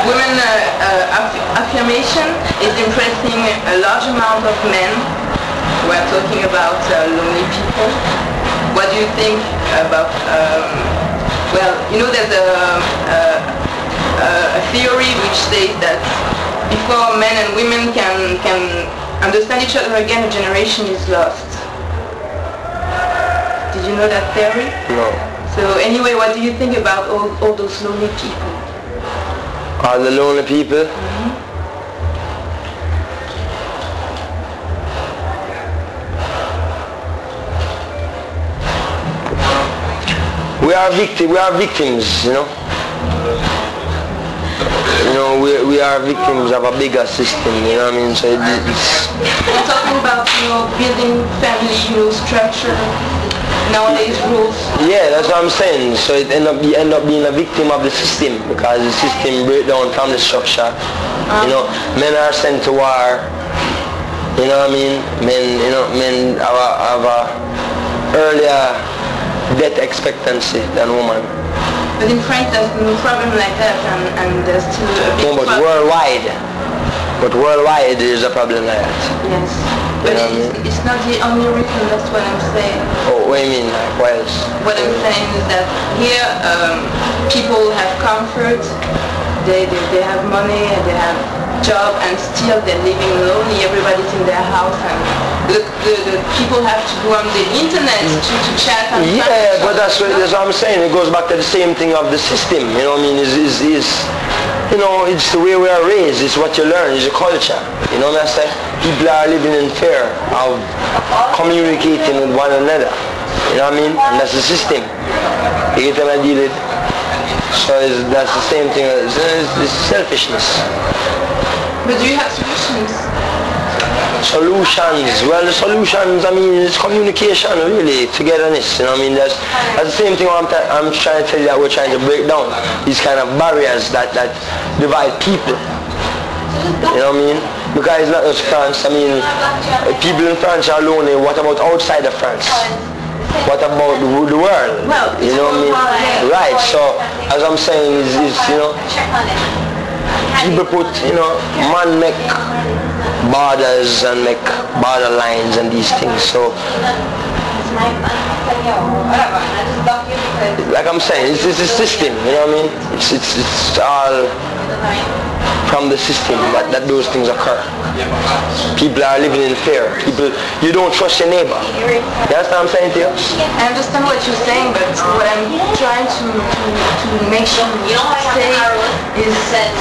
women affirmation is impressing a large amount of men. We're talking about lonely people. What do you think about, well, you know there's a theory which says that before men and women can understand each other again, a generation is lost. Did you know that theory? No. So anyway, what do you think about all those lonely people? All the lonely people? We are victims, you know. You know, we are victims of a bigger system, you know what I mean? So it's... I'm talking about, you know, building family, you know, structure, nowadays rules. Yeah, that's what I'm saying. So it end up being a victim of the system because the system break down from the structure. You know, men are sent to war. You know what I mean? Men have a earlier death expectancy than women. But in France there's no problem like that, and there's still a big No, but worldwide there's a problem like that. Yes. But it's not the only reason, that's what I'm saying. Oh, what do you mean? Like, what else? What I'm saying is that here people have comfort, they have money, they have job, and still they're living lonely. Everybody's in their house, and the people have to go on the internet to chat. And yeah, but that's what I'm saying. It goes back to the same thing of the system. You know what I mean? You know, it's the way we are raised. It's what you learn. It's your culture. You know what I'm saying? People are living in fear of communicating with one another. You know what I mean? And that's the system. You get what I deal with? So that's the same thing. It's selfishness. But do you have solutions? Solutions. Well, the solutions, I mean, it's communication, really, togetherness. You know what I mean? That's the same thing I'm trying to tell you, that we're trying to break down. These kind of barriers that divide people. You know what I mean? Because it's not just France. I mean, people in France are lonely. What about outside of France? What about the world? Well, you know what I mean? Right. So, as I'm saying, is you know, people put, you know, man make borders and make border lines and these things. So, like I'm saying, it's a system. You know what I mean? It's all from the system that those things occur. People are living in fear. You don't trust your neighbor. You understand what I'm saying to you? I understand what you're saying, but what I'm trying to make sure you say is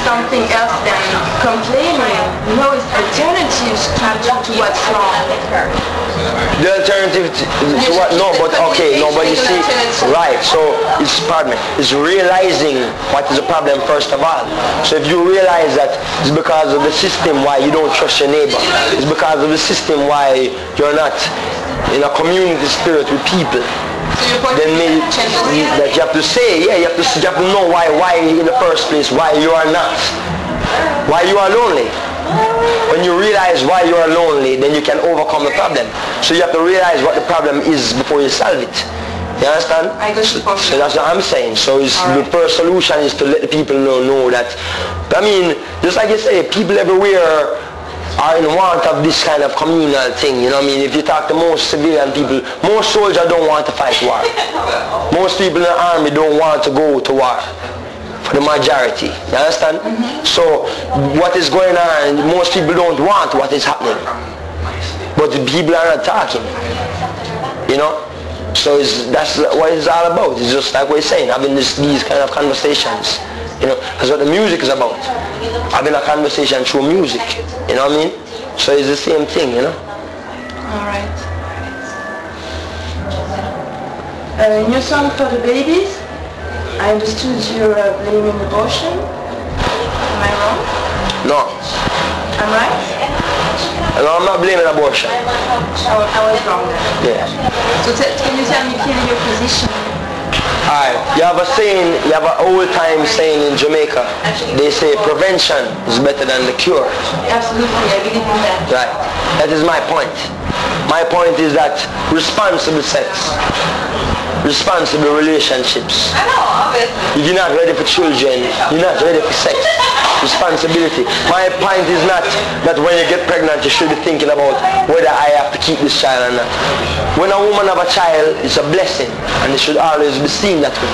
something else than complaining. You know, it's alternatives to what's wrong. The alternative to what? No, but okay, no, but you see, right, so it's realizing what is the problem first of all. So if you realize that it's because of the system why you don't trust your neighbor, it's because of the system why you're not in a community spirit with people, then maybe that you have to say, yeah, you have to know why in the first place, why you are not, why you are lonely. When you realize why you are lonely, then you can overcome the problem. So you have to realize what the problem is before you solve it. You understand? So that's what I'm saying. So the first solution is to let the people know that, I mean, just like you say, people everywhere are in want of this kind of communal thing. You know what I mean? If you talk to most civilian people, most soldiers don't want to fight war. Most people in the army don't want to go to war. For the majority. You understand? So what is going on, most people don't want what is happening. But the people are not talking. You know? So that's what it's all about. It's just like we're saying, having these kind of conversations. You know, that's what the music is about. Having a conversation through music. You know what I mean? So it's the same thing, you know? Alright. New song for the babies. I understood you're blaming abortion. Am I wrong? No. I'm right? No, I'm not blaming abortion. I was wrong then. Yeah. So can you tell me clearly your position? Alright, you have a saying, you have an old time saying in Jamaica. They say prevention is better than the cure. Absolutely, I believe in that. Right. That is my point. My point is that responsible sex responsible relationships. I know, obviously. If you're not ready for children, you're not ready for sex. Responsibility. My point is not that when you get pregnant you should be thinking about whether I have to keep this child or not. When a woman have a child, it's a blessing and it should always be seen that way.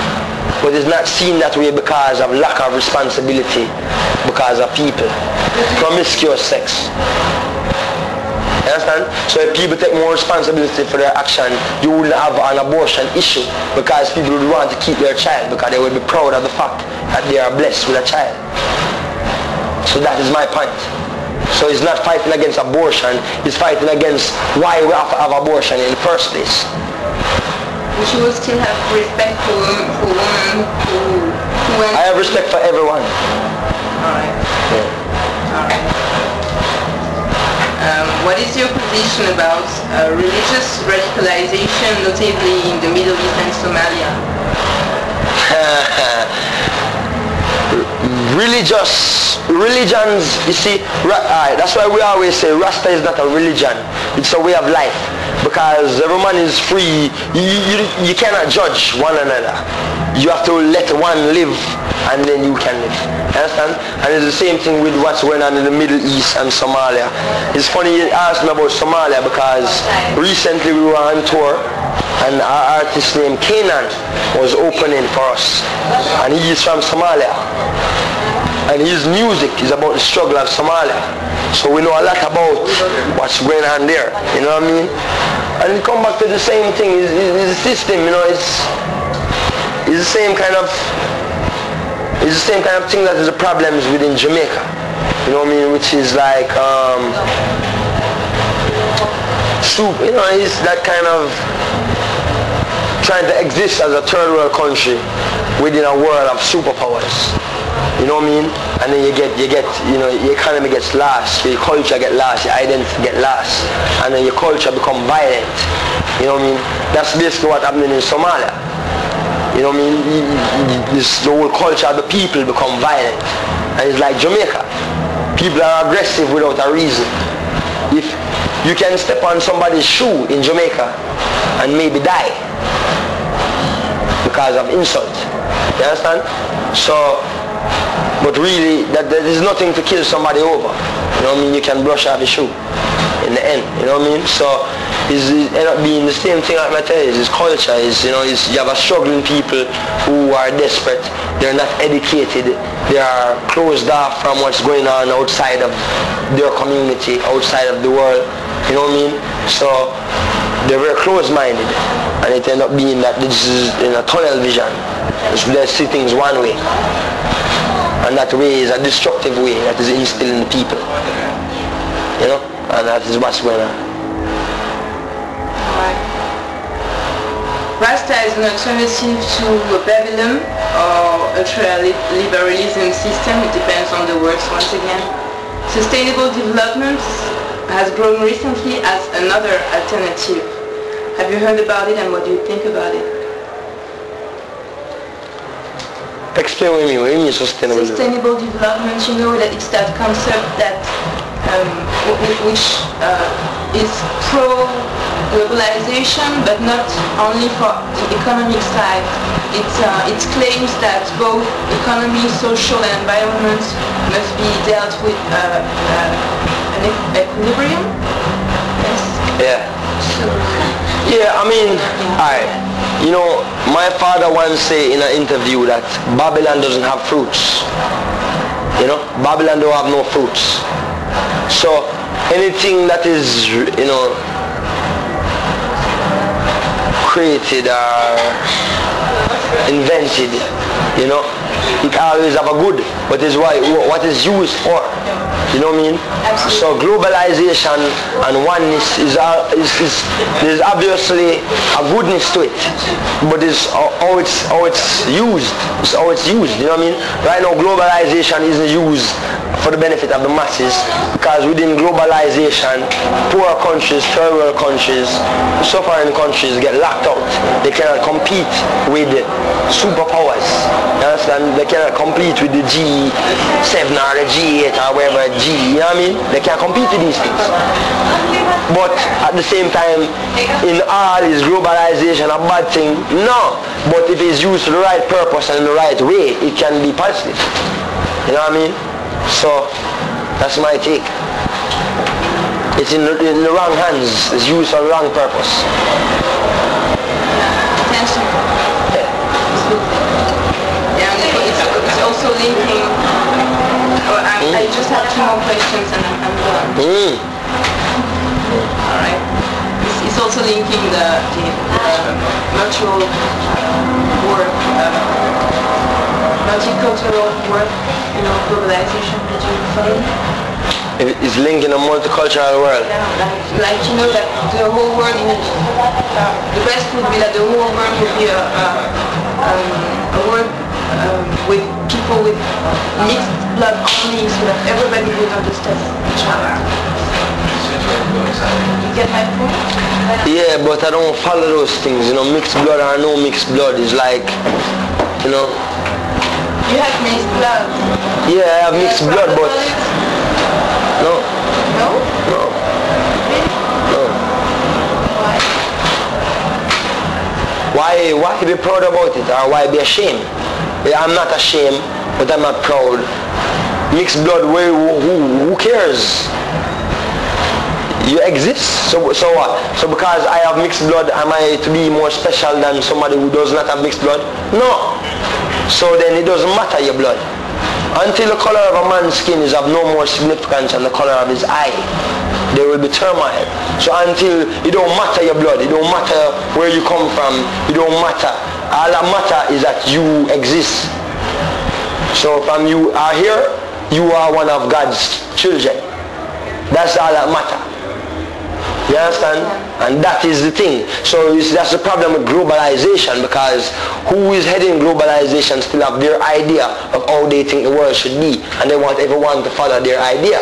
But it's not seen that way because of lack of responsibility, because of people. Promiscuous sex. You understand? So if people take more responsibility for their action, you wouldn't have an abortion issue because people would want to keep their child because they would be proud of the fact that they are blessed with a child. So that is my point. So it's not fighting against abortion, it's fighting against why we have to have abortion in the first place. We should still have respect for women who went... I have respect for everyone. Alright. Yeah. Alright. What is your position about religious radicalization, notably in the Middle East and Somalia? Religions, you see, that's why we always say Rasta is not a religion, it's a way of life. Because every man is free, you cannot judge one another. You have to let one live and then you can live. Understand? And it's the same thing with what's going on in the Middle East and Somalia. It's funny you asked me about Somalia because recently we were on tour and our artist named Kanan was opening for us. And he is from Somalia. And his music is about the struggle of Somalia. So we know a lot about what's going on there. You know what I mean? And it come back to the same thing. It's the system, you know, it's the same kind of thing that is the problems within Jamaica. You know what I mean? Which is like you know, it's that kind of trying to exist as a third world country within a world of superpowers. You know what I mean? And then you get, you know, your economy gets lost, your culture get lost, your identity get lost, and then your culture become violent. You know what I mean? That's basically what's happening in Somalia. You know what I mean? The whole culture of the people become violent. And it's like Jamaica. People are aggressive without a reason. If you can step on somebody's shoe in Jamaica and maybe die because of insult. You understand? So, but really, there is nothing to kill somebody over. You know what I mean? You can brush off your shoe in the end. You know what I mean? So it end up being the same thing like my tell you. It's culture. You have a struggling people who are desperate. They're not educated. They are closed off from what's going on outside of their community, outside of the world. You know what I mean? So they're very closed-minded. And it end up being that this is in a tunnel vision. They see things one way. And that way is a destructive way that is instilled in the people. You know? And that is what's going on. Right. Rasta is an alternative to Babylon or ultra-liberalism system. It depends on the words once again. Sustainable development has grown recently as another alternative. Have you heard about it and what do you think about it? Explain with me, what do you mean sustainable? Sustainable development, you know that it's that concept that which is pro-globalization, but not only for the economic side. It claims that both economy, social and environment must be dealt with an equilibrium. Yes? Yeah. Yeah, I mean, alright. You know, my father once said in an interview that Babylon doesn't have fruits. You know, Babylon don't have no fruits. So anything that is, you know, created or invented, you know, it always have a good, but is what is used for. You know what I mean? Absolutely. So globalization and oneness there's obviously a goodness to it, but it's how it's used. It's how it's used. You know what I mean? Right now, globalization isn't used for the benefit of the masses, because within globalization, poor countries, third world countries, suffering countries get locked out. They cannot compete with superpowers. You understand? They cannot compete with the G7 or the G8 or whatever G, you know what I mean? They can't compete with these things. But at the same time, in all is globalization a bad thing? No. But if it's used for the right purpose and in the right way, it can be positive. You know what I mean? So, that's my take. It's in the wrong hands. It's used for the wrong purpose. Attention. Yeah, it's also linking. I just have 2 more questions and I'm done. Alright. It's also linking the virtual work, multicultural work, globalization that you follow. It's linking a multicultural world. Yeah, like that the whole world the best would be that the whole world would be a world with people with mixed blood only, so that everybody would understand each other. You get my point? Yeah, but I don't follow those things. Mixed blood or no mixed blood is like, You have mixed blood. Yeah, I have mixed blood, but no. No? No. Really? No. Why? Why be proud about it, or why be ashamed? Yeah, I'm not ashamed, but I'm not proud. Mixed blood, who cares? You exist. So what? So because I have mixed blood, am I to be more special than somebody who does not have mixed blood? No. So then it doesn't matter your blood. Until the color of a man's skin is of no more significance than the color of his eye, there will be turmoil. So until it don't matter your blood, it don't matter where you come from, it don't matter. All that matter is that you exist. So from you are here, you are one of God's children. That's all that matter. You understand? And that is the thing. So that's the problem with globalization, because who is heading globalization still have their idea of how they think the world should be, and they want everyone to follow their idea.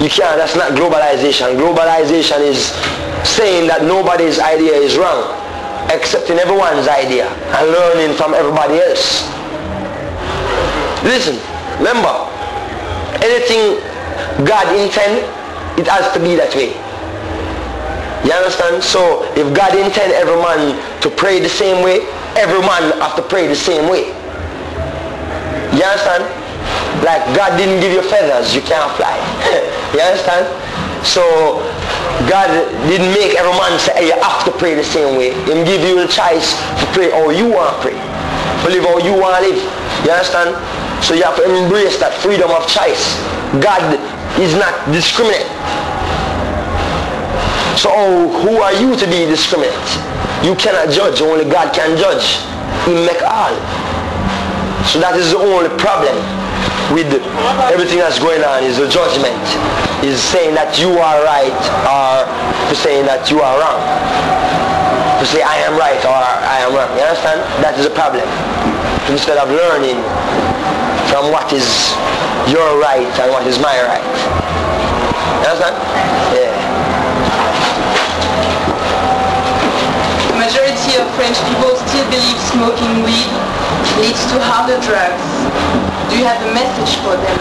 You can't. That's not globalization. Globalization is saying that nobody's idea is wrong, accepting everyone's idea and learning from everybody else. Listen, remember, anything God intend, it has to be that way. You understand? So if God intend every man to pray the same way, every man have to pray the same way. You understand? Like God didn't give you feathers, you can't fly. You understand? So God didn't make every man say, hey, you have to pray the same way. He give you the choice to pray how you want to pray, to live how you want to live. You understand? So you have to embrace that freedom of choice. God is not discriminate. So who are you to be discriminate? You cannot judge, only God can judge. He make all. So that is the only problem with everything that's going on, is the judgment. Is saying that you are right, or to saying that you are wrong. To say I am right or I am wrong. You understand? That is a problem. Instead of learning from what is your right and what is my right. You understand? Yeah. Majority of French people still believe smoking weed leads to harder drugs. Do you have a message for them?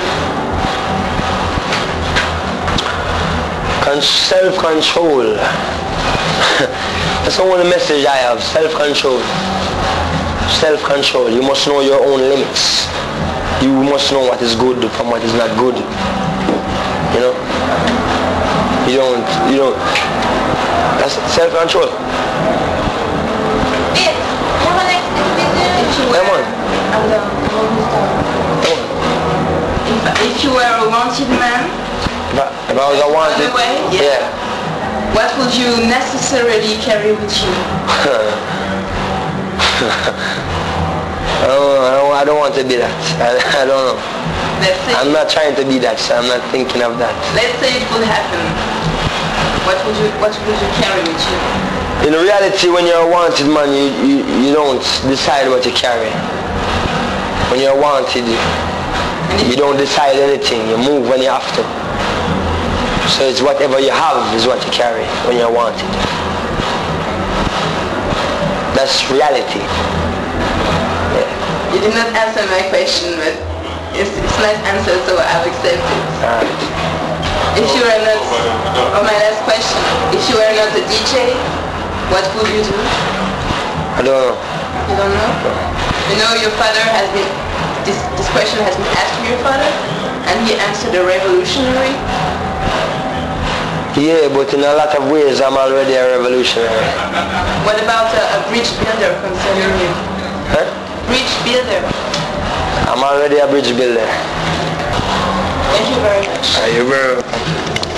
Self-control. That's the only message I have. Self-control. Self-control. You must know your own limits. You must know what is good from what is not good. You know? You don't. That's self-control. Come on. If you were a wanted man, if I was a wanted, yeah. What would you necessarily carry with you? I don't want to be that. I don't know. I'm not trying to be that, so I'm not thinking of that. Let's say it would happen. What would you carry with you? In reality, when you're a wanted man, you don't decide what you carry. When you're wanted, You don't decide anything. You move when you have to. So it's whatever you have is what you carry when you want it. That's reality. Yeah. You did not answer my question, but it's nice answer, so I'll accept it. If you were not, my last question, if you were not a DJ, what would you do? I don't know. You don't know? You know your father has been, this question has been asked to your father, and he answered a revolutionary. Yeah, but in a lot of ways I'm already a revolutionary. What about a bridge builder concerning you? Huh? Bridge builder. I'm already a bridge builder. Thank you very much. You're very welcome.